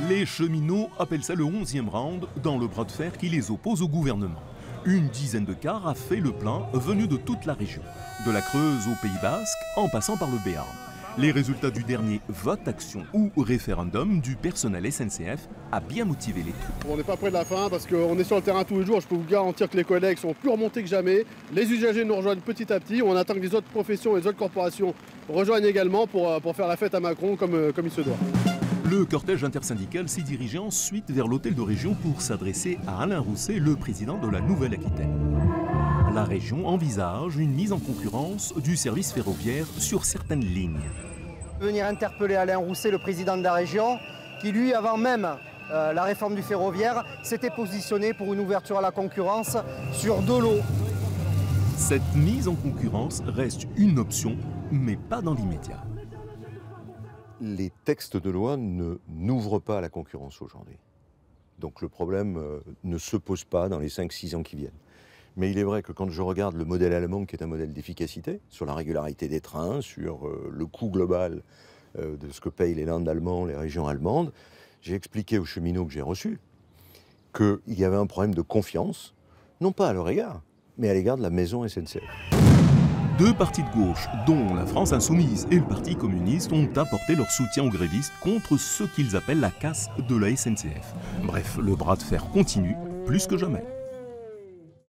Les cheminots appellent ça le 11e round dans le bras de fer qui les oppose au gouvernement. Une dizaine de cars a fait le plein venu de toute la région, de la Creuse au Pays Basque en passant par le Béarn. Les résultats du dernier vote action ou référendum du personnel SNCF a bien motivé les troupes. On n'est pas près de la fin parce qu'on est sur le terrain tous les jours. Je peux vous garantir que les collègues sont plus remontés que jamais. Les usagers nous rejoignent petit à petit. On attend que les autres professions et les autres corporations rejoignent également pour faire la fête à Macron comme il se doit. Le cortège intersyndical s'est dirigé ensuite vers l'hôtel de région pour s'adresser à Alain Rousset, le président de la Nouvelle-Aquitaine. La région envisage une mise en concurrence du service ferroviaire sur certaines lignes. Venir interpeller Alain Rousset, le président de la région, qui lui, avant même la réforme du ferroviaire, s'était positionné pour une ouverture à la concurrence sur de l'eau. Cette mise en concurrence reste une option, mais pas dans l'immédiat. Les textes de loi n'ouvrent pas à la concurrence aujourd'hui. Donc le problème ne se pose pas dans les 5-6 ans qui viennent. Mais il est vrai que quand je regarde le modèle allemand, qui est un modèle d'efficacité, sur la régularité des trains, sur le coût global de ce que payent les Landes allemands, les régions allemandes, j'ai expliqué aux cheminots que j'ai reçus qu'il y avait un problème de confiance, non pas à leur égard, mais à l'égard de la maison SNCF. Deux partis de gauche, dont la France Insoumise et le Parti communiste, ont apporté leur soutien aux grévistes contre ce qu'ils appellent la casse de la SNCF. Bref, le bras de fer continue plus que jamais.